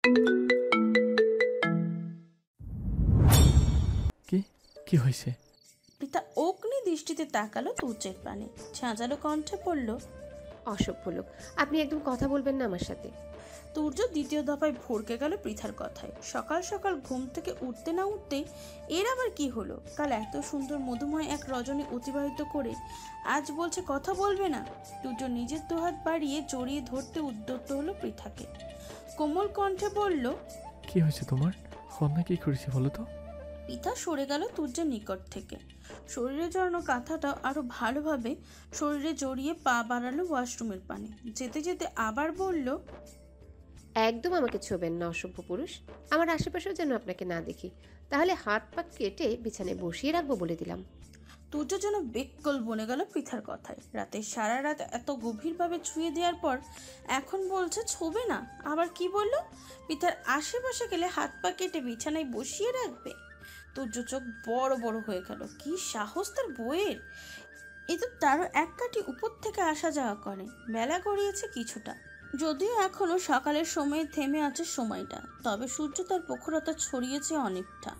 কি কি হয়েছে? পিতা অগ্নি দৃষ্টিতে তাকালো তুর্যের পানে, ঝাঁঝালো কণ্ঠে পড়ল, অসভ্য লোক, আপনি একদম কথা বলবেন না আমার সাথে। তুর্য দ্বিতীয় দফায় ভড়কে গেল পৃথার কথায়। সকাল সকাল ঘুম থেকে উঠতে না উঠতেই এর আবার কি হলো? কাল এত সুন্দর মধুময় এক রজনী অতিবাহিত করে আজ বলছে কথা বলবে না। তুর্য নিজের দুহাত বাড়িয়ে জড়িয়ে ধরতে উদ্যত হলো পৃথাকে, কোমল কণ্ঠে বলল, কি হয়েছে তোমার? কন্যা কি করেছে বলো তো? পিতা সরে গেল তুর্যের নিকট থেকে, শরীরে জড়ানো কাঁথাটা আরো ভালোভাবে শরীরে জড়িয়ে পা বাড়ালো ওয়াশরুমের পানে। যেতে যেতে আবার বলল, একদম আমাকে ছোবেন না অসভ্য পুরুষ। আমার আশেপাশেও যেন আপনাকে না দেখি, তাহলে হাত পা কেটে বিছানায় বসিয়ে রাখবো বলে দিলাম। তুর্য যেন বেককল বনে গেল পৃথার কথায়। রাতে সারা রাত এত গভীরভাবে ছুঁয়ে দেওয়ার পর এখন বলছে ছোবে না। আবার কি বলল? পৃথার আশেপাশে গেলে হাত পা কেটে বিছানায় বসিয়ে রাখবে। তুর্য চোখ বড় বড় হয়ে গেল। কি সাহস তার বইয়ের! এই তো তারও এক কাঠি উপর থেকে আসা যাওয়া করে। বেলা গড়িয়েছে কিছুটা, যদিও এখনো সকালের সময় থেমে আছে সময়টা, তবে সূর্য তার প্রখরতা ছড়িয়েছে অনেকটা।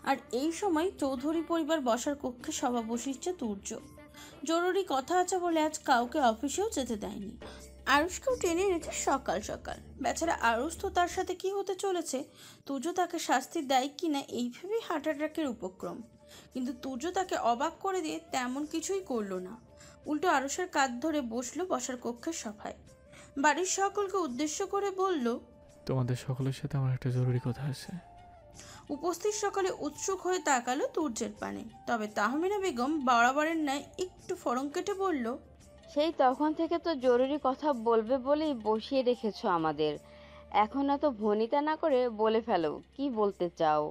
আর এই সময় চৌধুরী পরিবার বসার কক্ষে সভা বসিয়েছে তুর্য। জরুরি কথা আছে বলে আজ কাউকে অফিসেও যেতে দেয়নি। আরুষকেও টেনে এনেছে সকাল সকাল। বেচারা আরুষ তো তার সাথে কি হতে চলেছে, তুর্য তাকে শাস্তি দেয় কিনা এই ভেবেই হার্ট অ্যাটাকের উপক্রম। কিন্তু তুর্য তাকে অবাক করে দিয়ে তেমন কিছুই করলো না, উল্টো আরুষের কাঁধ ধরে বসলো বসার কক্ষের সভায়। বাড়ির সকলকে উদ্দেশ্য করে বলল, তোমাদের সকলের সাথে আমার একটা জরুরি কথা আছে। উপস্থিত সকলে উৎসুক হয়ে তাকালো তুর্যের পানে। তবে তাহমিনা বেগম বরাবরের ন্যায় একটু ফড়ং কেটে বলল, সেই তখন থেকে তো জরুরি কথা বলবে বলেই বসিয়ে রেখেছো আমাদের। এখন এত ভনিতা না করে বলে ফেলো, কি বলতে চাও?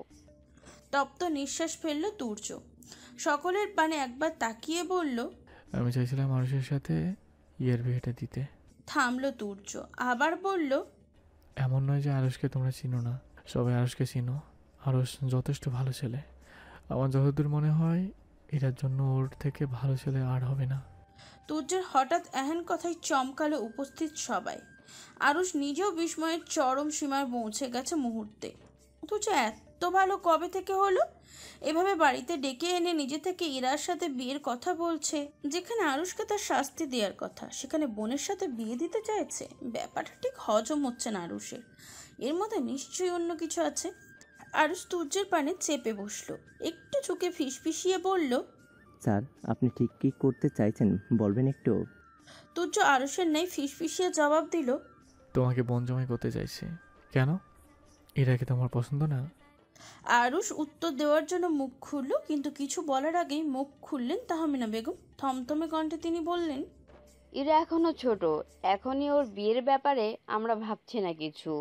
তপ্ত নিঃশ্বাস ফেলল তুর্য। সকলের পানে একবার তাকিয়ে বলল, আমি চাইছিলাম মানুষের সাথে ইয়ের বিয়েটা দিতে। থামলো তুর্য, আবার বলল, এমন নয় যে আরুষকে তোমরা চিনো না, সবাই আরুষকে চিনো। আরুষ যথেষ্ট ভালো ছেলে। আমার যতদূর মনে হয় এটার জন্য ওর থেকে ভালো ছেলে আর হবে না। তুর্যের হঠাৎ এহেন কথায় চমকালো উপস্থিত সবাই। আরুষ নিজেও বিস্ময়ের চরম সীমায় পৌঁছে গেছে মুহূর্তে। তুর্য এত ভালো কবে থেকে হলো? এভাবে বাড়িতে ডেকে এনে নিজে থেকে ইরার সাথে বিয়ের কথা বলছে। যেখানে আরুষকে তার শাস্তি দেওয়ার কথা, সেখানে বোনের সাথে বিয়ে দিতে চাইছে। ব্যাপারটা ঠিক হজম হচ্ছে না আরুষের। এর মধ্যে নিশ্চয়ই অন্য কিছু আছে। আরুষ তুর্যের পানে চেপে বসলো, একটু ঝুঁকে ফিসফিসিয়ে বলল, স্যার, আপনি ঠিক কি করতে চাইছেন বলবেন একটু? তুর্য আরুষের ন্যায় ফিসফিসিয়ে জবাব দিল, তোমাকে বন জমাই করতে চাইছি। কেন? এটা কি তোমার পছন্দ না? আরুষ উত্তর দেওয়ার জন্য মুখ খুলল, কিন্তু কিছু বলার আগেই মুখ খুললেন তাহমিনা বেগম। থমথমে কণ্ঠে তিনি বললেন, এরা এখনো ছোট, এখনই ওর বিয়ের ব্যাপারে আমরা ভাবছি না কিছু।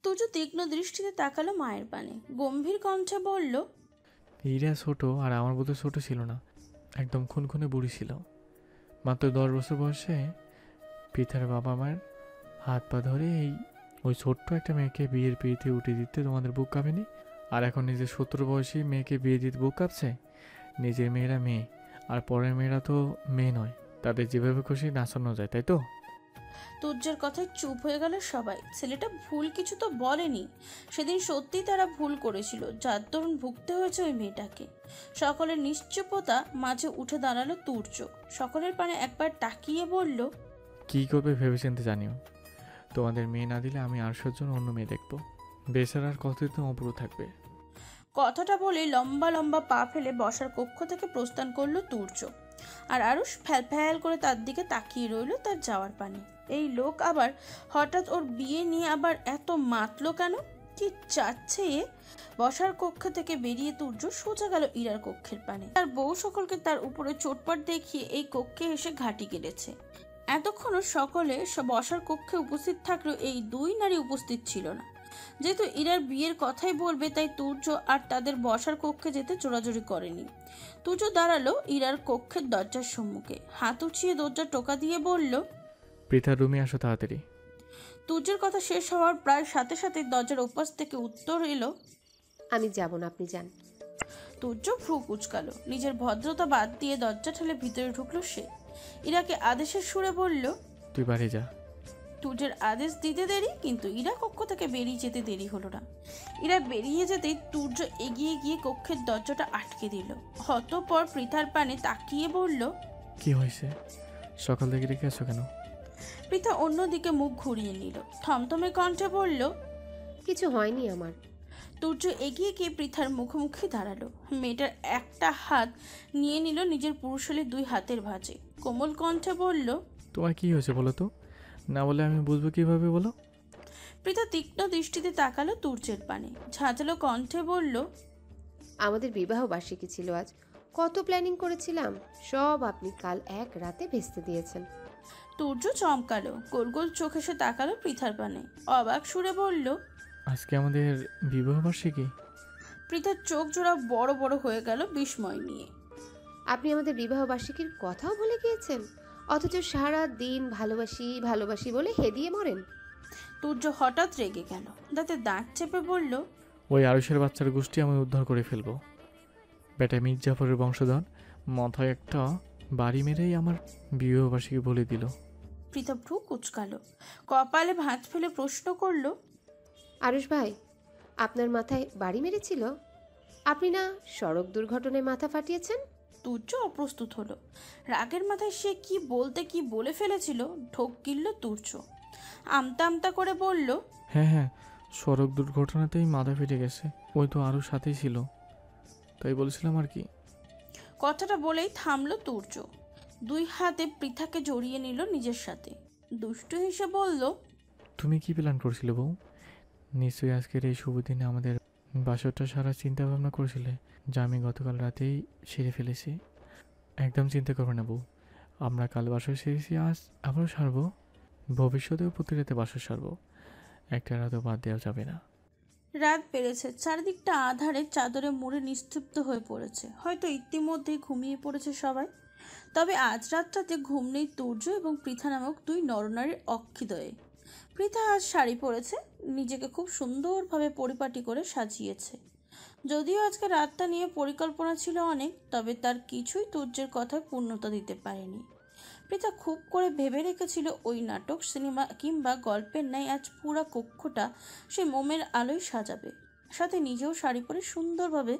তুর্য তীক্ষ্ণ দৃষ্টিতে তাকালো মায়ের পানে, গম্ভীর কণ্ঠে বলল, ইরা ছোট আর আমার বোধহয় ছোট ছিল না, একদম খুনখুনে বুড়ি ছিল। মাত্র 10 বছর বয়সে পিতার বাবা মায়ের হাত পা ধরে ওই ছোট্ট একটা মেয়েকে বিয়ের পিড়িতে উঠে দিতে তোমাদের বুক কাঁপেনি? আর এখন নিজের 17 বয়সী মেয়েকে বিয়ে দিতে বুক কাঁপছে? নিজের মেয়েরা মেয়ে, আর পরের মেয়েরা তো মেয়ে নয়, তাদের যেভাবে খুশি নাচানো যায়, তাই তো? তুর্যের কথায় চুপ হয়ে গেল সবাই। ছেলেটা ভুল কিছু তো বলেনি। সেদিন সত্যিই তারা ভুল করেছিল, যার দরুন ভুগতে হয়েছে ওই মেয়েটাকে। সকলের নিশ্চুপতা মাঝে উঠে দাঁড়ালো তুর্য। সকলের পানে একবার তাকিয়ে বলল, কী করবে ভেবেচিন্তে জানিও। তোমাদের মেয়ে না দিলে আমি আরশোর জন্য অন্য মেয়ে দেখবো। বেচারার কতদিন অপুরো থাকবে। কথাটা বলে লম্বা লম্বা পা ফেলে বসার কক্ষ থেকে প্রস্থান করলো তুর্য। আর আরুষ ফ্যাল ফ্যাল করে তার দিকে তাকিয়ে রইল তার যাওয়ার পানে। এই লোক আবার হঠাৎ ওর বিয়ে নিয়ে আবার এত মাতলো কেন? কি চাচ্ছে এ? বসার কক্ষ থেকে বেরিয়ে তুর্য সোজা গেল ইরার কক্ষের পানে। তার বউ সকলকে তার উপরে চোটপাট দেখিয়ে এই কক্ষে এসে ঘাঁটি কেটেছে। এতক্ষণও সকলে বসার কক্ষে উপস্থিত থাকলেও এই দুই নারী উপস্থিত ছিল না। যেহেতু ইরার বিয়ের কথাই বলবে, তাই তুর্য আর তাদের বসার কক্ষে যেতে জোরাজোরি করেনি। তুর্য দাঁড়ালো ইরার কক্ষের দরজার সম্মুখে, হাত উঁচিয়ে দরজা টোকা দিয়ে বলল, পৃথার রুমে আসো তাড়াতাড়ি। তুর্যের কথা শেষ হওয়ার প্রায় সাথে সাথে দরজার ওপাশ থেকে উত্তর এলো, আমি যাব না, আপনি যান। তুর্য ভ্রু কুচকালো। নিজের ভদ্রতা বাদ দিয়ে দরজা ঠেলে ভিতরে ঢুকলো সে। ইরাকে আদেশের সুরে বলল, তুই বাড়ি যা। তুর্যের আদেশ দিতে দেরি, কিন্তু ইরা কক্ষ থেকে বেরিয়ে যেতে দেরি হলো না। ইরা বেরিয়ে যেতেই তুর্য এগিয়ে গিয়ে কক্ষের দরজাটা আটকে দিল। অতঃপর পৃথার পানে তাকিয়ে বলল, কি হয়েছে? সকাল থেকে রেখে আছো কেন? পৃথা অন্যদিকে মুখ ঘুরিয়ে নিল, থমথমে কণ্ঠে বলল, কিছু হয়নি আমার। তুর্য এগিয়ে গিয়ে পৃথার মুখোমুখি দাঁড়ালো। মেয়েটার একটা হাত নিয়ে নিল নিজের পুরুষালী 2 হাতের ভাঁজে, কোমল কণ্ঠে বলল, তোমার কি হয়েছে বলো তো? না বলে আমি বুঝবো কিভাবে, বলো। পৃথা তীক্ষ্ণ দৃষ্টিতে তাকালো তুর্যের পানে, ঝাঁঝালো কণ্ঠে বলল, আমাদের বিবাহ বার্ষিকী ছিল আজ, কত প্ল্যানিং করেছিলাম, সব আপনি কাল এক রাতে ভেস্তে দিয়েছেন। তুর্য চমকালো, গোল গোল চোখে সে তাকালো পৃথার পানে, অবাক সুরে বলল, আজকে আমাদের বিবাহ বার্ষিকী? পৃথার চোখ জোড়া বড় বড় হয়ে গেল বিস্ময় নিয়ে। আপনি আমাদের বিবাহ বার্ষিকীর কথাও ভুলে গিয়েছেন, অথচ সারা দিন ভালোবাসি ভালোবাসি বলে হেদিয়ে মরেন। তুর্য হঠাৎ রেগে গেল, দাঁতে দাঁত চেপে বলল, ওই আরুষের বাচ্চার গোষ্ঠী আমি উদ্ধার করে ফেলবো। বেটা মির্জাফরের বংশধর মাথায় একটা বাড়ি মেরেই আমার বিবাহ বার্ষিকী বলে দিল। পৃথা ভ্রু কুচকালো, কপালে ভাঁজ ফেলে প্রশ্ন করল, আরুষ ভাই, আপনার মাথায় বাড়ি মেরেছিল? আপনি না সড়ক দুর্ঘটনায় মাথা ফাটিয়েছেন? তুর্য অপ্রস্তুত হলো। রাগের মাথায় সে কি বলতে কি বলে ফেলেছিল ঢোক গিলল তুর্য। আমতা আমতা করে বলল, হ্যাঁ হ্যাঁ, সড়ক দুর্ঘটনাতেই মাথা ফেটে গেছে। ওই তো আরও সাথেই ছিল, তাই বলছিলাম আর কি। কথাটা বলেই থামলো তুর্য, 2 হাতে পৃথাকে জড়িয়ে নিল নিজের সাথে, দুষ্টু হেসে বলল, তুমি কি প্ল্যান করছিলে বউ? নিশ্চয়ই আজকের এই শুভ দিনে আমাদের বাসরটা সারা চিন্তা ভাবনা করেছিলে, যা আমি গতকাল রাতেই সেরে ফেলেছি। একদম চিন্তা করবে না বউ, আমরা কাল বাসর সেরেছি, আজ আবারও সারবো, ভবিষ্যতেও প্রতি রাতে বাসর সারবো, একটা রাতও বাদ দেওয়া যাবে না। রাত বেড়েছে, চারিদিকটা আধারে চাদরে মুড়ে নিস্তব্ধ হয়ে পড়েছে, হয়তো ইতিমধ্যেই ঘুমিয়ে পড়েছে সবাই। তবে আজ রাতটাতে ঘুম নেই তুর্য এবং পৃথা নামক 2 নরনারীর অক্ষিদয়ে। পৃথা আজ শাড়ি পরেছে, নিজেকে খুব সুন্দরভাবে পরিপাটি করে সাজিয়েছে। যদিও আজকে রাতটা নিয়ে পরিকল্পনা ছিল অনেক, তবে তার কিছুই তুর্যের কথায় পূর্ণতা দিতে পারেনি। পৃথা খুব করে ভেবে রেখেছিল ওই নাটক, সিনেমা কিংবা গল্পের ন্যায় আজ পুরা কক্ষটা সে মোমের আলোয় সাজাবে, সাথে নিজেও শাড়ি পরে সুন্দরভাবে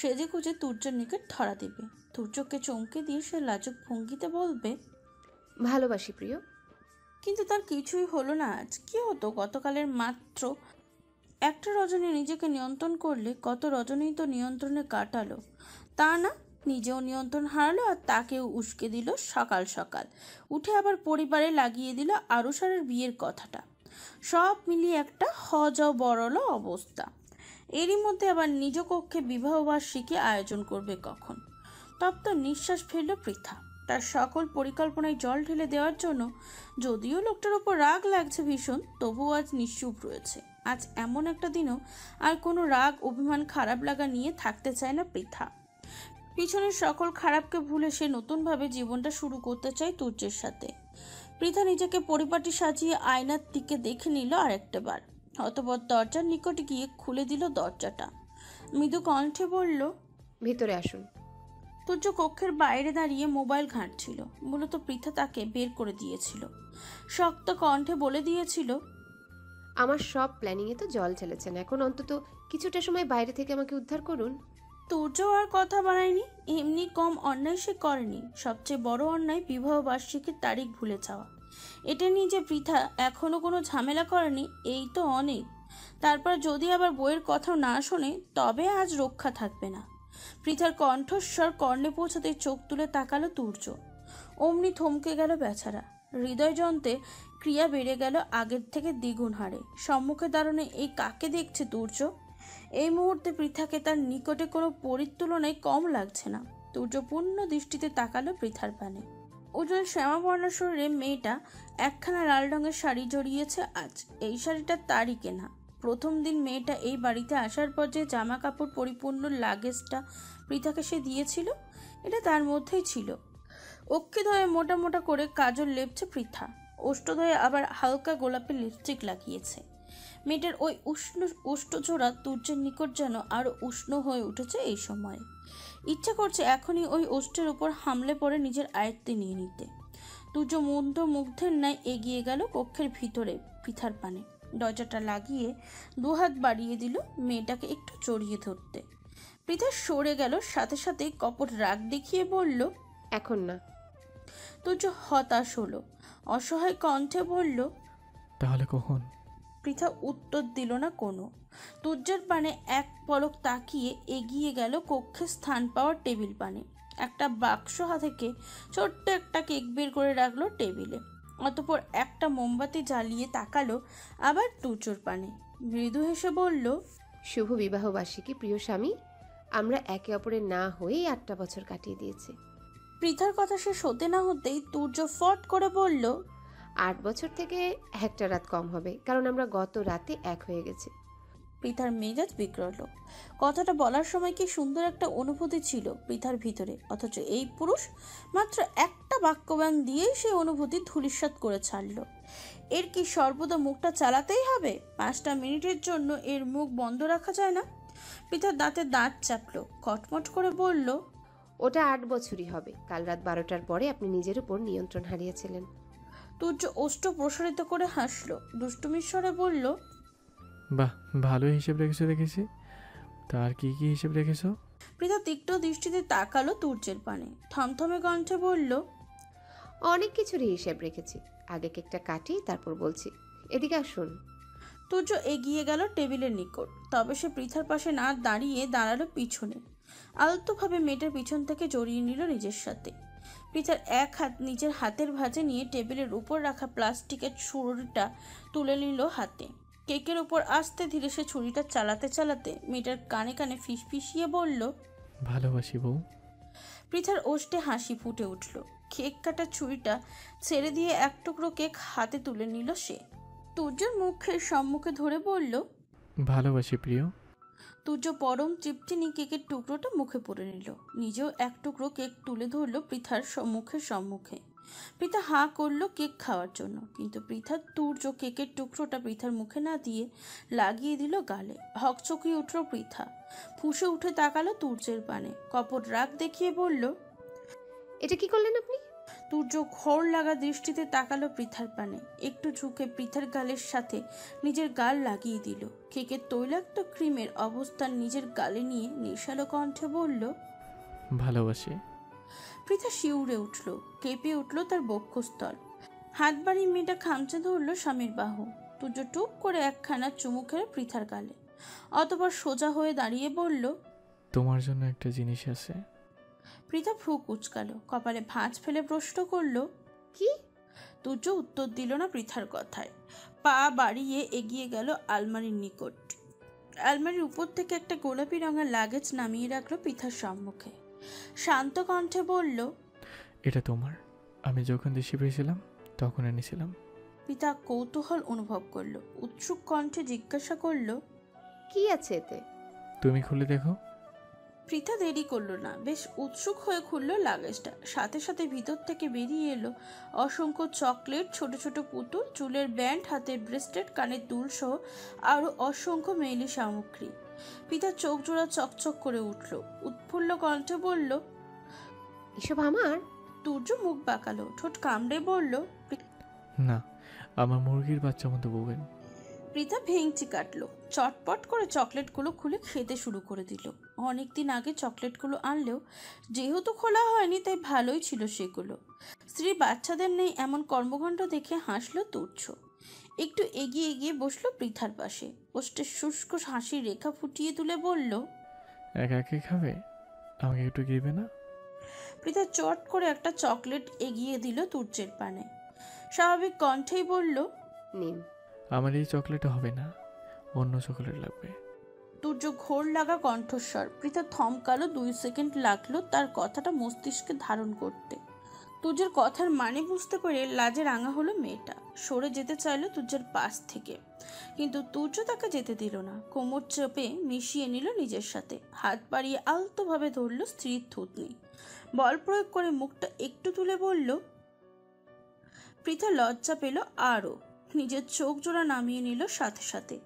সেজে গুজে তুর্যের নিকট ধরা দেবে। তুর্যকে চমকে দিয়ে সে লাজুক ভঙ্গিতে বলবে, ভালোবাসি প্রিয়। কিন্তু তার কিছুই হলো না আজ। কি হতো গতকালের মাত্র একটা রজনী নিজেকে নিয়ন্ত্রণ করলে কত রজনী তো নিয়ন্ত্রণে কাটালো, তা না, নিজেও নিয়ন্ত্রণ হারালো আর তাকেও উস্কে দিল সকাল সকাল উঠে, আবার পরিবারে লাগিয়ে দিল আরুষারের বিয়ের কথাটা। সব মিলিয়ে একটা হজবরল অবস্থা। এরই মধ্যে আবার নিজ কক্ষে বিবাহবার্ষিকী আয়োজন করবে কখন। তপ্ত নিঃশ্বাস ফেলল পৃথা, তার সকল পরিকল্পনায় জল ঢেলে দেওয়ার জন্য। যদিও লোকটার ওপর রাগ লাগছে ভীষণ, তবুও আজ নিশ্চুপ রয়েছে। আজ এমন একটা দিনও আর কোনো রাগ অভিমান খারাপ লাগা নিয়ে থাকতে চায় না পৃথা। পিছনের সকল খারাপকে ভুলে সে নতুনভাবে জীবনটা শুরু করতে চায় তুর্যের সাথে। পৃথা নিজেকে পরিপাটি সাজিয়ে আয়নার দিকে দেখে নিল আরেকটা বার, অতঃপর দরজার নিকটে গিয়ে খুলে দিল দরজাটা, মৃদু কণ্ঠে বলল, ভিতরে আসুন। তুর্য কক্ষের বাইরে দাঁড়িয়ে মোবাইল ঘাঁটছিল। মূলত পৃথা তাকে বের করে দিয়েছিল, শক্ত কণ্ঠে বলে দিয়েছিল, আমার সব প্ল্যানিংয়ে তো জল ঢেলেছেন, এখন অন্তত কিছুটা সময় বাইরে থেকে আমাকে উদ্ধার করুন। তুর্য আর কথা বাড়ায়নি। এমনি কম অন্যায় সে করেনি। সবচেয়ে বড় অন্যায় বিবাহ বার্ষিকীর তারিখ ভুলে যাওয়া। এটা নিয়ে যে পৃথা এখনো কোনো ঝামেলা করেনি, এই তো অনেক। তারপর যদি আবার বইয়ের কথাও না শোনে, তবে আজ রক্ষা থাকবে না। পৃথার কণ্ঠস্বর কর্ণে পৌঁছাতে চোখ তুলে তাকালো তুর্য। অমনি থমকে গেল বেচারা। হৃদয় যন্ত্রে ক্রিয়া বেড়ে গেল আগের থেকে দ্বিগুণ হারে। সম্মুখে দাঁড়ানো এই কাকে দেখছে তুর্য? এই মুহূর্তে পৃথাকে তার নিকটে কোনো পরীর তুলনায় কম লাগছে না। তুর্য পূর্ণ দৃষ্টিতে তাকালো পৃথার পানে। উজ্জ্বল শ্যামাবর্ণ শরীরে মেয়েটা একখানা লাল রঙের শাড়ি জড়িয়েছে আজ। এই শাড়িটা তারই কেনা। প্রথম দিন মেয়েটা এই বাড়িতে আসার পর যে জামা কাপড় পরিপূর্ণ লাগেজটা পৃথাকে সে দিয়েছিল, এটা তার মধ্যেই ছিল। অক্ষিদ্বয়ে মোটা মোটা করে কাজল লেপছে পৃথা, ওষ্ঠদ্বয়ে আবার হালকা গোলাপি লিপস্টিক লাগিয়েছে। মেয়েটার ওই উষ্ণ ওষ্ঠজোড়া তুর্যের নিকট যেন আরো উষ্ণ হয়ে উঠেছে এই সময়ে। ইচ্ছা করছে এখনই ওই ওষ্ঠের উপর হামলে পড়ে নিজের আয়ত্তে নিয়ে নিতে। তুর্য মুগ্ধের ন্যায় এগিয়ে গেল কক্ষের ভিতরে পৃথার পানে। দরজাটা লাগিয়ে দুহাত বাড়িয়ে দিল মেয়েটাকে একটু জড়িয়ে ধরতে। পৃথা সরে গেল, সাথে সাথে কপট রাগ দেখিয়ে বলল, এখন না। তুর্য হতাশ হলো, অসহায় কণ্ঠে বলল, তাহলে কখন? পৃথা উত্তর দিল না কোনো। তুর্যের পানে এক পলক তাকিয়ে এগিয়ে গেল কক্ষে স্থান পাওয়ার টেবিল পানে। একটা বাক্স থেকে ছোট্ট একটা কেক বের করে রাখলো টেবিলে। অতঃপর একটা মোমবাতি জ্বালিয়ে তাকালো আবার তুর্যর পানে। মৃদু হেসে বলল, শুভ বিবাহ বার্ষিকী প্রিয় স্বামী। আমরা একে অপরের না হয়েই 8টা বছর কাটিয়ে দিয়েছি। পৃথার কথা শেষ হতে না হতেই তুর্য ফট করে বলল, 8 বছর থেকে একটা রাত কম হবে, কারণ আমরা গত রাতে এক হয়ে গেছি। পৃথার মেজাজ বিগড়ল। কথাটা বলার সময় কি সুন্দর একটা অনুভূতি ছিল পৃথার ভিতরে, অথচ এই পুরুষ মাত্র একটা বাক্যব্যাং দিয়েই সেই অনুভূতি ধূলিসাৎ করে ছাড়ল। এর কি সর্বদা মুখটা চালাতেই হবে? 5টা মিনিটের জন্য এর মুখ বন্ধ রাখা যায় না? পৃথার দাঁতে দাঁত চাপলো, কটমট করে বলল, ওটা 8 বছরই হবে। কাল রাত 12টার পরে আপনি নিজের উপর নিয়ন্ত্রণ হারিয়েছিলেন। তুর্য ওষ্ঠ প্রসারিত করে হাসলো, দুষ্টুমির স্বরে বলল, বাহ, ভালো হিসেব রেখেছো দেখেছি। তার কি কি হিসেব রেখেছো? পৃথা তীক্ষ্ণ দৃষ্টিতে তাকালো তুর্যের পানে, থমথমে কণ্ঠে বলল, অনেক কিছুরই হিসেব রেখেছি। আগে কেকটা কাটি, তারপর বলছি। এদিকে আসুন। তুর্য এগিয়ে গেল টেবিলের নিকট, তবে সে পৃথার পাশে না দাঁড়িয়ে দাঁড়ালো পিছনে। আলতোভাবে মেয়েটার পিছন থেকে জড়িয়ে নিল নিজের সাথে। পৃথার এক হাত নিজের হাতের ভাঁজে নিয়ে টেবিলের উপর রাখা প্লাস্টিকের ছুরিটা তুলে নিল হাতে। কেকের উপর আস্তে ধীরে সে ছুরিটা চালাতে চালাতে মেয়েটার কানে কানে ফিসফিসিয়ে বলল, ভালোবাসি বউ। পৃথার ওষ্ঠে হাসি ফুটে উঠল। কেক কাটার ছুরিটা ছেড়ে দিয়ে এক টুকরো কেক হাতে তুলে নিল সে। তুর্যের মুখের সম্মুখে ধরে বলল, ভালোবাসি প্রিয়। তুর্য পরম তৃপ্তি নিয়ে কেকের টুকরোটা মুখে পুরে নিল। নিজেও এক টুকরো কেক তুলে ধরল পৃথার সম্মুখে। পৃথা হাঁ করলো কেক খাওয়ার জন্য, কিন্তু পৃথার তুর্য কেকের টুকরোটা পৃথার মুখে না দিয়ে লাগিয়ে দিল গালে। হকচকিয়ে উঠল পৃথা, ফুঁসে উঠে তাকালো তুর্যের পানে, কপট রাগ দেখিয়ে বলল, এটা কি করলেন আপনি? তুর্য ঘোর লাগা দৃষ্টিতে তাকালো পৃথার পানে, একটু ঝুঁকে পৃথার গালের সাথে নিজের গাল লাগিয়ে দিল। কেকের তৈলাক্ত ক্রিমের অবস্থান নিজের গালে নিয়ে নেশালো কণ্ঠে বলল, ভালোবাসি। পৃথা শিউরে উঠল, কেঁপে উঠল তার বক্ষস্থল। হাত বাড়িয়ে মেয়েটা খামচে ধরল স্বামীর বাহু। তুর্য টুপ করে একখানা চুমু খেল পৃথার গালে, অতঃপর সোজা হয়ে দাঁড়িয়ে বলল, তোমার জন্য একটা জিনিস আছে। পৃথা ভ্রু কুচকালো, কপালে ভাঁজ ফেলে প্রশ্ন করল, কি? তুর্য উত্তর দিল না পৃথার কথায়। পা বাড়িয়ে এগিয়ে গেল আলমারির নিকট। আলমারির উপর থেকে একটা গোলাপি রঙের লাগেজ নামিয়ে রাখলো পৃথার সম্মুখে। শান্ত কণ্ঠে বলল, এটা তোমার। আমি যখন দেশে পেয়েছিলাম তখন এনেছিলাম। পৃথা কৌতূহল অনুভব করলো, উৎসুক কণ্ঠে জিজ্ঞাসা করলো, কি আছে এতে? তুমি খুলে দেখো। পৃথা দেরি করলো না, বেশ উৎসুক হয়ে খুললো লাগেজটা। সাথে সাথে ভিতর থেকে বেরিয়ে এলো অসংখ্য চকলেট, ছোট ছোট পুতুল, চুলের ব্যান্ড, হাতের ব্রেসলেট, কানের দুল সহ আরো অসংখ্য মেয়েলি সামগ্রী। পৃথা চোখ জোড়া চকচক করে উঠল, উৎফুল্ল কণ্ঠে বলল, এসব আমার? তুর্য মুখ বাঁকালো, ঠোঁট কামড়ে বলল, না, আমার মুরগির বাচ্চা মতো বলবেন। পৃথা ভেঙচি কাটলো, চটপট করে চকলেটগুলো খুলে খেতে শুরু করে দিল। অনেকদিন আগে চকলেটগুলো আনলেও যেহেতু খোলা হয়নি তাই ভালোই ছিল সেগুলো। স্ত্রী বাচ্চাদের নেই এমন কর্মকাণ্ড দেখে হাসলো তুর্য। একটু এগিয়ে গিয়ে বসলো পৃথার পাশে, ওষ্ঠে শুষ্ক হাসির রেখা ফুটিয়ে তুলে বলল, একা একা খাবে? আমাকে একটু দিবে না? পৃথা চট করে একটা চকলেট এগিয়ে দিল তুর্যের পানে। স্বাভাবিক কণ্ঠেই বলল, নিন। আমার এই চকলেট হবে না, অন্য চকলেট লাগবে। তুর্য ঘোর লাগা কণ্ঠস্বর। পৃথা থমকালো, 2 সেকেন্ড লাগলো তার কথাটা মস্তিষ্কে ধারণ করতে। তুর্যের কথার মানে বুঝতে পেরে লাজে রাঙা হলো মেয়েটা, সরে যেতে চাইলো তুর্যের পাশ থেকে, কিন্তু তুর্য তাকে যেতে দিল না। কোমর চেপে মিশিয়ে নিল নিজের সাথে, হাত বাড়িয়ে আলতোভাবে ধরল স্ত্রীর থুতনি, বল প্রয়োগ করে মুখটা একটু তুলে বলল। পৃথা লজ্জা পেল আরও, নিজের চোখ জোড়া নামিয়ে নিল সাথে সাথে।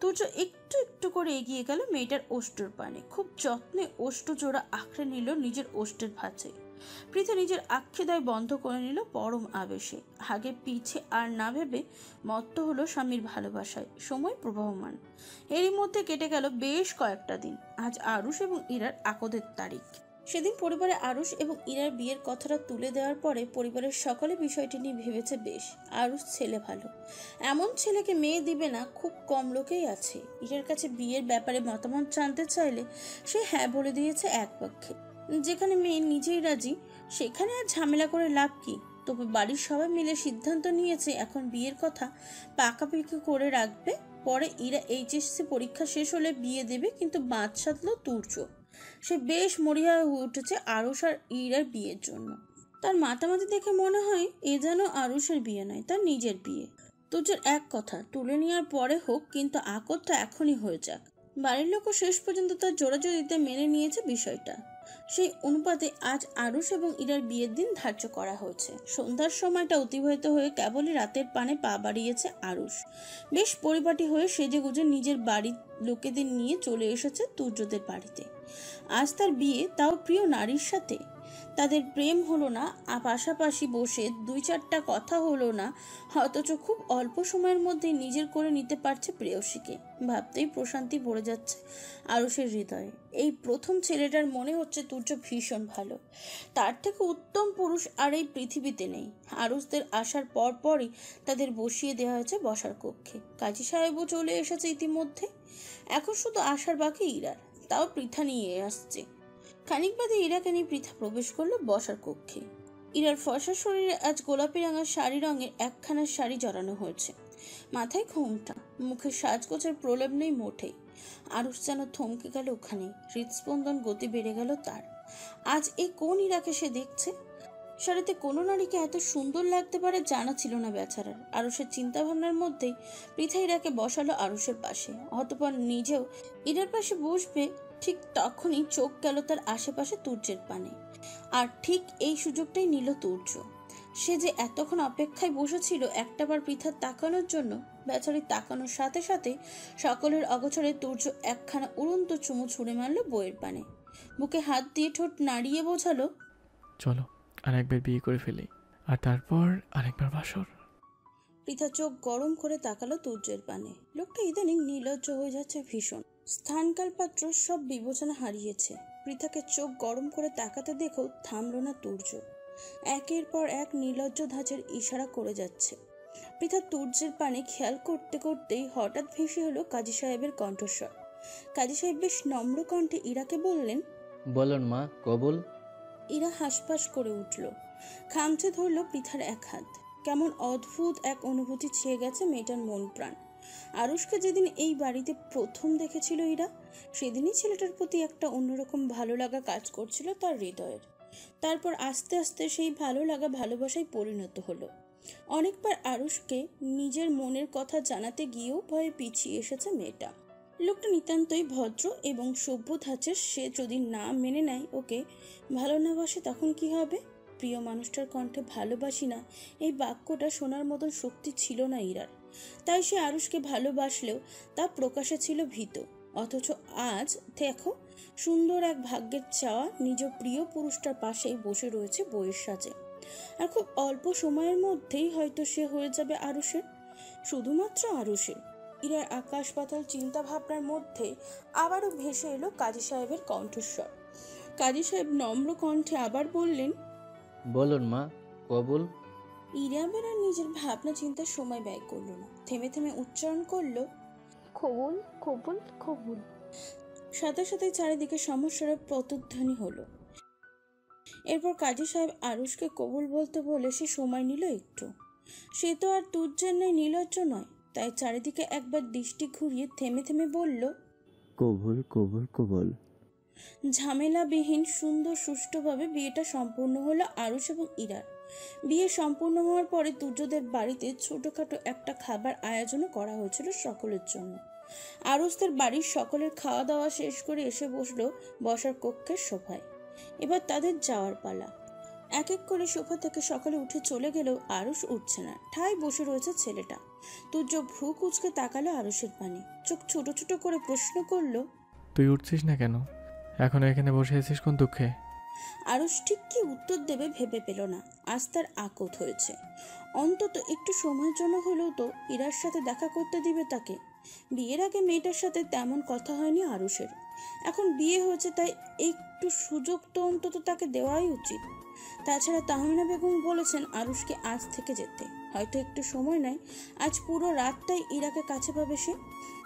তুর্য একটু একটু করে এগিয়ে গেল মেয়েটার ওষ্ঠের পানে, খুব যত্নে ওষ্ঠ জোড়া আঁকড়ে নিল নিজের ওষ্ঠের ভাঁজে। পৃথা নিজের আক্ষেদয় বন্ধ করে নিল পরম আবেশে। আগে পিছে আর না ভেবে মত্ত হলো স্বামীর ভালোবাসায়। সময় প্রবাহমান। এরই মধ্যে কেটে গেল বেশ কয়েকটা দিন। আজ আরুষ এবং ইরার আকদের তারিখ। সেদিন পরিবারে আরুষ এবং ইরার বিয়ের কথাটা তুলে দেওয়ার পরে পরিবারের সকলে বিষয়টি নিয়ে ভেবেছে বেশ। আরুষ ছেলে ভালো, এমন ছেলেকে মেয়ে দিবে না খুব কম লোকেই আছে। ইরার কাছে বিয়ের ব্যাপারে মতামত জানতে চাইলে সে হ্যাঁ বলে দিয়েছে এক পক্ষে। যেখানে মেয়ে নিজেই রাজি সেখানে আর ঝামেলা করে লাভ কি। তবে বাড়ির সবাই মিলে সিদ্ধান্ত নিয়েছে এখন বিয়ের কথা পাকাপাকি করে রাখবে। পরে ইরা এইচএসসি পরীক্ষা শেষ হলে বিয়ে দেবে। কিন্তু বাদ সাধলো তুর্য। সে বেশ মরিয়া হয়ে উঠেছে আরুষ আর ইরার বিয়ের জন্য। তার মাতামাতি দেখে মনে হয় এ যেন আরুষের বিয়ে নয়, তার নিজের বিয়ে। তুর্যের এক কথা, তুলে নেওয়ার পরে হোক, কিন্তু আকদটা এখনই হয়ে যাক। বাড়ির লোকও শেষ পর্যন্ত তার জোরাজোরিতে মেনে নিয়েছে বিষয়টা। সেই অনুপাতে আজ আরুষ এবং ইরার বিয়ের দিন ধার্য করা হয়েছে। সন্ধ্যার সময়টা অতিবাহিত হয়ে কেবলই রাতের পানে পা বাড়িয়েছে আরুষ। বেশ পরিপাটি হয়ে সেজেগুজে নিজের বাড়ির লোকেদের নিয়ে চলে এসেছে তুর্যদের বাড়িতে। আজ তার বিয়ে, তাও প্রিয় নারীর সাথে। তাদের প্রেম হলো না, পাশাপাশি বসে দুই চারটা কথা হলো না, অথচ খুব অল্প সময়ের মধ্যে নিজের করে নিতে পারছে প্রেয়সীকে। ভাবতেই প্রশান্তি ভরে যাচ্ছে আরুষের হৃদয়ে। এই প্রথম ছেলেটার মনে হচ্ছে তুর্য ভীষণ ভালো। তার থেকে উত্তম পুরুষ আর এই পৃথিবীতে নেই। আরুষদের আসার পরই তাদের বসিয়ে দেওয়া হয়েছে বসার কক্ষে। কাজী সাহেবও চলে এসেছে ইতিমধ্যে। এখন শুধু আসার বাকি ইরার, তাও পৃথা নিয়ে আসছে। খানিক বাদে ইরাকে নিয়ে পৃথা প্রবেশ করলো বসার কক্ষে। ইরার ফর্সা শরীরে আজ গোলাপি রঙের শাড়ি রঙের একখানা শাড়ি জড়ানো হয়েছে। মাথায় ঘোমটা, মুখে সাজগোজের প্রলেপ নেই মোটেই। আরুষ যেন থমকে গেল ওখানে। হৃদস্পন্দন গতি বেড়ে গেল তার। আজ এই কোন ইরাকে সে দেখছে? শাড়িতে কোনো নারীকে এত সুন্দর লাগতে পারে জানা ছিল না বেচারার। আরুষের চিন্তা ভাবনার মধ্যেই পৃথা ইরাকে বসালো আরুষের পাশে। অতঃপর নিজেও ইরার পাশে বসবে। ঠিক তখনই চোখ গেল তার আশেপাশে তুর্যের পানে। আর ঠিক এই সুযোগটাই নিল তুর্য। সে যে এতক্ষণ অপেক্ষায় বসেছিল একটাবার পৃথার তাকানোর জন্য। বেচারি তাকানোর সাথে সাথে সকলের অগোচরে তুর্য একখানা উড়ন্ত চুমু ছুঁড়ে মারল বইয়ের পানে। বুকে হাত দিয়ে ঠোঁট নাড়িয়ে বোঝালো, চলো আরেকবার বিয়ে করে ফেলি, আর তারপর আরেকবার বাসর। পৃথা চোখ গরম করে তাকালো তুর্যের পানে। লোকটা ইদানিং নির্লজ্জ হয়ে যাচ্ছে ভীষণ। স্থানকাল পাত্র সব বিবেচনা হারিয়েছে। পৃথাকে চোখ গরম করে তাকাতে দেখেও থামল না তুর্য। একের পর এক নির্লজ্জ ধাঁচের ইশারা করে যাচ্ছে। পৃথা তুর্যের পানে খেয়াল করতে করতেই হঠাৎ ভেসে হলো কাজী সাহেবের কণ্ঠস্বর। কাজী সাহেব বেশ নম্র কণ্ঠে ইরাকে বললেন, বলুন মা, কবুল। ইরা হাসপাস করে উঠল। খামচে ধরল পৃথার এক হাত। কেমন অদ্ভুত এক অনুভূতি ছেয়ে গেছে মেয়েটার মন প্রাণ। আরুষকে যেদিন এই বাড়িতে প্রথম দেখেছিল ইরা, সেদিনই ছেলেটার প্রতি একটা অন্যরকম ভালো লাগা কাজ করছিল তার হৃদয়ের। তারপর আস্তে আস্তে সেই ভালো লাগা ভালোবাসায় পরিণত হলো। অনেকবার আরুষকে নিজের মনের কথা জানাতে গিয়েও ভয়ে পিছিয়ে এসেছে মেয়েটা। লোকটা নিতান্তই ভদ্র এবং সভ্য ধাঁচের। সে যদি না মেনে নেয় ওকে, ভালো না বাসে, তখন কি হবে? প্রিয় মানুষটার কণ্ঠে ভালোবাসি না এই বাক্যটা শোনার মতন শক্তি ছিল না ইরার। তাই সে আরুষকে ভালোবাসলেও তা প্রকাশে ছিল ভীত। অথচ আজ দেখো, সুন্দর এক ভাগ্যের চাওয়া নিজ প্রিয় পুরুষটার পাশেই বসে রয়েছে বইয়ের সাজে। আর খুব অল্প সময়ের মধ্যেই হয়তো সে হয়ে যাবে আরুষের, শুধুমাত্র আরুষের। ইরার আকাশ পাতাল চিন্তা ভাবনার মধ্যে আবারও ভেসে এলো কাজী সাহেবের কণ্ঠস্বর। কাজী সাহেব নম্র কণ্ঠে আবার বললেন, বলুন মা, কবুল। ইরা বেরার নিজের ভাবনা চিন্তার সময় ব্যয় করলো না। থেমে থেমে উচ্চারণ করলো, কবুল কবুল কবুল। সাথে সাথে চারিদিকে সমস্যার প্রতিধ্বনি হলো। এরপর কাজী সাহেব আরুষকে কবুল বলতে বলে সে সময় নিল একটু। সে তো আর তুর্যের ন্যায় নির্লজ্জ নয়। তাই চারিদিকে একবার দৃষ্টি ঘুরিয়ে থেমে থেমে বলল, কবুল কবুল কবুল। ঝামেলাবিহীন সুন্দর সুষ্ঠুভাবে বিয়েটা সম্পূর্ণ হলো আরুষ এবং ইরার। বিয়ে সম্পূর্ণ হওয়ার পরে তুর্যদের বাড়িতে ছোটখাটো একটা খাবার আয়োজনও করা হয়েছিল সকলের জন্য। আরুষদের বাড়ির সকলের খাওয়া দাওয়া শেষ করে এসে বসলো বসার কক্ষের সোফায়। এবার তাদের যাওয়ার পালা। এক এক করে সোফা থেকে সকালে উঠে চলে গেলেও আরুষ উঠছে না। ঠায় বসে রয়েছে ছেলেটা। তুর্য ভ্রু কুঁচকে তাকালো আরুষের পানে। চোখ ছোট ছোট করে প্রশ্ন করলো, তুই উঠছিস না কেন? এখনো এখানে বসে আছিস কোন দুঃখে? আরুষ ঠিক কি উত্তর দেবে ভেবে পেল না। আজ তার আকত হয়েছে, অন্তত একটু সময়ের জন্য হলেও তো ইরার সাথে দেখা করতে দিবে তাকে। বিয়ের আগে মেয়েটার সাথে তেমন কথা হয়নি আরুষের, এখন বিয়ে হয়েছে তাই একটু সুযোগ তো অন্তত তাকে দেওয়াই উচিত। তাছাড়া তাহমিনা বেগম বলেছেন আরুষকে আজ থেকে যেতে, হয়তো একটু সময় নেয়, আজ পুরো রাতটাই ইরাকে কাছে পাবে সে।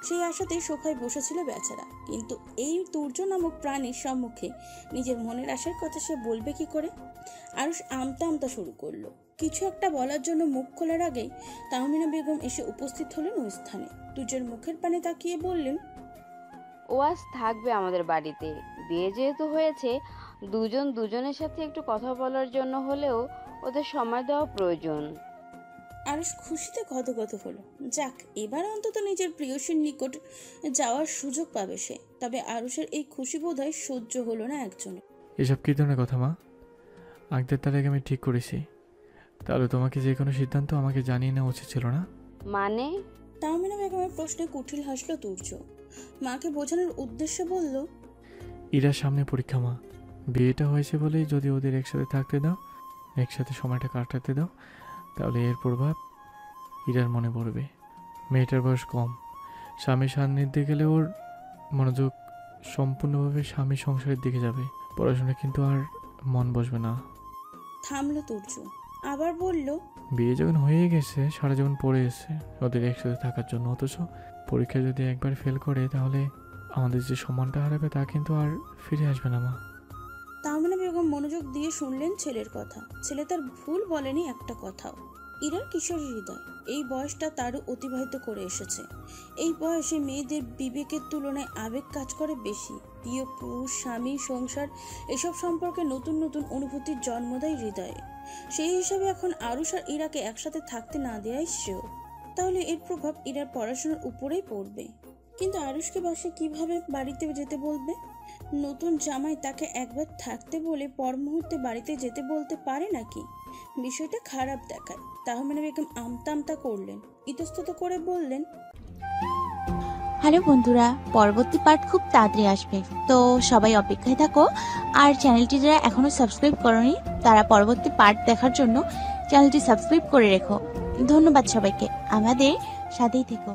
সেই আশাতেই সোফায় বসেছিল বেচারা, কিন্তু এই তুর্য নামক প্রাণীর সম্মুখে নিজের মনের আশার কথা সে বলবে কি করে? আরুষ আমতা আমতা শুরু করলো। কিছু একটা বলার জন্য মুখ খোলার আগেই তাহমিনা বেগম এসে উপস্থিত হলেন ওই স্থানে। তুর্যের মুখের পানে তাকিয়ে বললেন, ও আজ থাকবে আমাদের বাড়িতে। বিয়ে যেহেতু হয়েছে, দুজন দুজনের সাথে একটু কথা বলার জন্য হলেও ওদের সময় দেওয়া প্রয়োজন। আরুষ খুশিতে গদগদ হলো। যাক, এবার অন্তত নিজের প্রিয়সীর নিকট যাওয়ার সুযোগ পাবে সে। তবে আরুষের এই খুশি বোধহয় সহ্য হলো না একজনের। এসব কী ধরনের কথা মা? আগদের তারিখ আমি ঠিক করেছি, তাহলে তোমাকে যে কোনো সিদ্ধান্ত আমাকে জানিয়ে নেওয়া উচিত ছিল না? মানে? তাহমিনা বেগমের প্রশ্নে কুটিল হাসলো তুর্য। মাকে বোঝানোর উদ্দেশ্যে বলল, ইরার সামনে পরীক্ষা মা। বিয়েটা হয়েছে বলেই যদি ওদের একসাথে থাকতে দাও, একসাথে সময়টা কাটাতে দাও, তাহলে এর প্রভাব ইরার মনে পড়বে। মেয়েটার বয়স কম, স্বামীর সান্নিধ্যে গেলে ওর মনোযোগ সম্পূর্ণভাবে স্বামী সংসারের দিকে যাবে, পড়াশোনা কিন্তু আর মন বসবে না। থামলো তুর্য, আবার বলল, বিয়ে যখন হয়ে গেছে সারা জীবন পড়ে এসেছে ওদের একসাথে থাকার জন্য, অথচ পরীক্ষায় যদি একবার ফেল করে তাহলে আমাদের যে সম্মানটা হারাবে তা কিন্তু আর ফিরে আসবে না মা। তাহমিনা বেগম মনোযোগ দিয়ে শুনলেন ছেলের কথা। ছেলে তার ভুল বলেনি একটা কথাও। ইরার কিশোরী হৃদয়, এই বয়সটা তারও অতিবাহিত করে এসেছে। এই বয়সে মেয়েদের বিবেকের তুলনায় আবেগ কাজ করে বেশি। প্রিয় পুরুষ, স্বামী, সংসার এসব সম্পর্কে নতুন নতুন অনুভূতির জন্ম দেয় হৃদয়ে। সেই হিসাবে এখন আরুষ আর ইরাকে একসাথে থাকতে না দেওয়াই শ্রেয়। তাহলে এর প্রভাব ইরার পড়াশোনার উপরেই পড়বে। কিন্তু আরুষকে বাসে কিভাবে বাড়িতে যেতে বলবে? নতুন জামাই তাকে একবার থাকতে বলে পর মুহূর্তে বাড়িতে যেতে বলতে পারে নাকি? বিষয়টা খারাপ দেখায়। তাহমিনা বেগম আমতা আমতা করলেন, ইতস্তত করে বললেন, হ্যালো বন্ধুরা, পরবর্তী পার্ট খুব তাড়াতাড়ি আসবে, তো সবাই অপেক্ষায় থাকো। আর চ্যানেলটি যারা এখনো সাবস্ক্রাইব করোনি তারা পরবর্তী পার্ট দেখার জন্য চ্যানেলটি সাবস্ক্রাইব করে রেখো। ধন্যবাদ সবাইকে, আমাদের সাথেই থেকো।